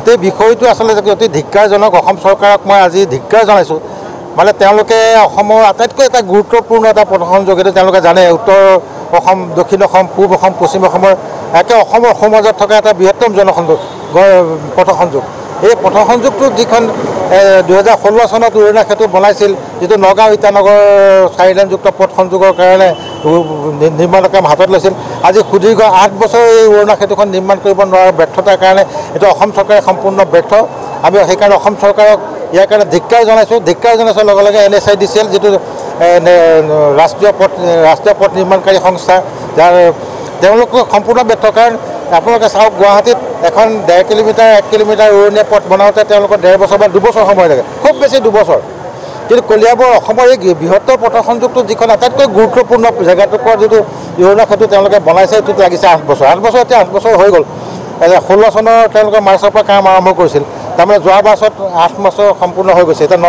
গোটেই বিষয়টো আচলতে অতি ধিক্কাৰজনক। অসম চৰকাৰক মই আজি ধিক্কাৰ জনাইছোঁ। মানে তেওঁলোকে অসমৰ আটাইতকৈ এটা গুৰুত্বপূৰ্ণ এটা পথসংযোগ, এইটো তেওঁলোকে জানে। উত্তৰ অসম, দক্ষিণ অসম, পূব অসম, পশ্চিম অসমৰ একে অসমৰ সমাজত থকা এটা বৃহত্তম জনসংযোগ পথসংযোগ। এই পথসংযোগটো যিখন 2016 চনত উৰণীয়া সেতু বনাইছিল, যিটো নগাঁও ইটানগৰ 4 লেনযুক্ত পথ সংযোগৰ কাৰণে নিৰ্মাণৰ কাম হাতত লৈছিল। আজি সুদীৰ্ঘ 8 বছৰ এই উৰণীয়া সেতুখন নিৰ্মাণ কৰিব নোৱাৰাৰ ব্যৰ্থতাৰ কাৰণে এইটো অসম চৰকাৰে সম্পূৰ্ণ ব্যৰ্থ। আমি সেইকাৰণে অসম চৰকাৰক ইয়াৰ কাৰণে ধিক্কাৰ জনাইছোঁ। ধিক্কাৰ জনাইছোঁ লগে লগে NHIDCL যিটো ৰাষ্ট্ৰীয় পথ নিৰ্মাণকাৰী সংস্থা, যাৰ তেওঁলোকক সম্পূৰ্ণ ব্যৰ্থ। কাৰণ আপোনালোকে চাওক, গুৱাহাটীত এখন 1.5 কিলোমিটাৰ 1 কিলোমিটাৰ উৰণীয়া পথ বনাওঁতে তেওঁলোকৰ 1.5 বছৰ বা 2 বছৰ সময় লাগে, খুব বেছি 2 বছৰ। কিন্তু কলিয়াবৰ অসমৰ এই বৃহত্তৰ পথ সংযোগটো যিখন আটাইতকৈ গুৰুত্বপূৰ্ণ জেগাটুকুৰ যিটো উৰণীয়া সেতু তেওঁলোকে বনাইছে, এইটোত লাগিছে 8 বছৰ। 8 বছৰ এতিয়া 8 বছৰ হৈ গ'ল। 16 চনৰ তেওঁলোকে মাৰ্চৰ পৰা কাম আৰম্ভ কৰিছিল। তাৰমানে যোৱা বছৰত 8 বছৰ সম্পূৰ্ণ হৈ গৈছে। এতিয়া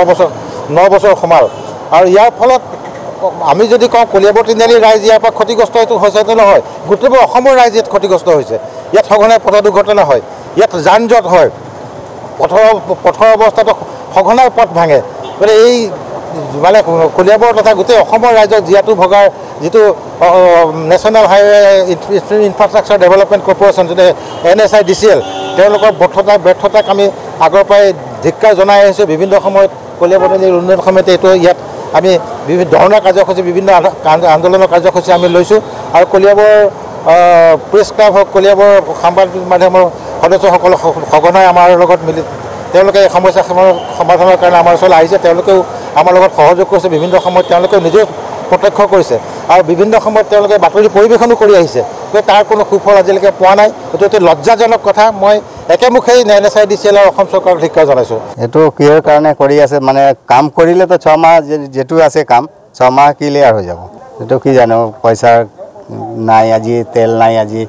9 বছৰ সোমাল। আৰু ইয়াৰ ফলত আমি যদি কওঁ কলিয়াবৰ তিনিআলি ৰাইজ ইয়াৰ পৰা ক্ষতিগ্ৰস্ত এইটো হৈছে, সেইটো নহয়। গোটেইবোৰ অসমৰ ৰাইজ ইয়াত ক্ষতিগ্ৰস্ত হৈছে। ইয়াত সঘনাই পথ দুৰ্ঘটনা হয়, ইয়াত যান জঁট হয়, পথৰ অৱস্থাটো সঘনাই পথ ভাঙে। গতিকে এই মানে কলিয়াবৰ তথা গোটেই অসমৰ ৰাইজক জীয়াতু ভগাৰ যিটো national highway infrastructure development corporation, যিটো NHIDCL, তেওঁলোকৰ ব্যৰ্থতাক আমি আগৰ পৰাই ধিক্কাৰ জনাই আহিছোঁ। বিভিন্ন সময়ত কলিয়াবৰ উন্নয়ন সমিতি এইটো ইয়াত আমি বিভিন্ন ধৰণৰ কাৰ্যসূচী, বিভিন্ন আন্দোলনৰ কাৰ্যসূচী আমি লৈছোঁ। আৰু কলিয়াবৰ প্ৰেছ ক্লাব হওক, কলিয়াবৰ সাংবাদিক মাধ্যমৰ সদস্যসকল সঘনাই আমাৰ লগত মিলি তেওঁলোকে এই সমস্যা সমাধানৰ কাৰণে আমাৰ ওচৰলৈ আহিছে। তেওঁলোকেও আমাৰ লগত সহযোগ কৰিছে। বিভিন্ন সময়ত তেওঁলোকেও নিজেও প্ৰত্যক্ষ কৰিছে আৰু বিভিন্ন সময়ত তেওঁলোকে বাতৰি পৰিৱেশনো কৰি আহিছে। গতিকে তাৰ কোনো সুফল আজিলৈকে পোৱা নাই। এইটো অতি লজ্জাজনক কথা। মই একেমুখেই NHIDCL আৰু অসম চৰকাৰক ধিক্কাৰ জনাইছোঁ। এইটো কিহৰ কাৰণে কৰি আছে, মানে কাম কৰিলেতো 6 মাহ যিটো আছে কাম 6 মাহ ক্লিয়াৰ হৈ যাব। এইটো কি জানো, পইচা নাই, আজি তেল নাই, আজি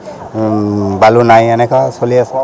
বালু নাই, এনেকুৱা চলি আছে।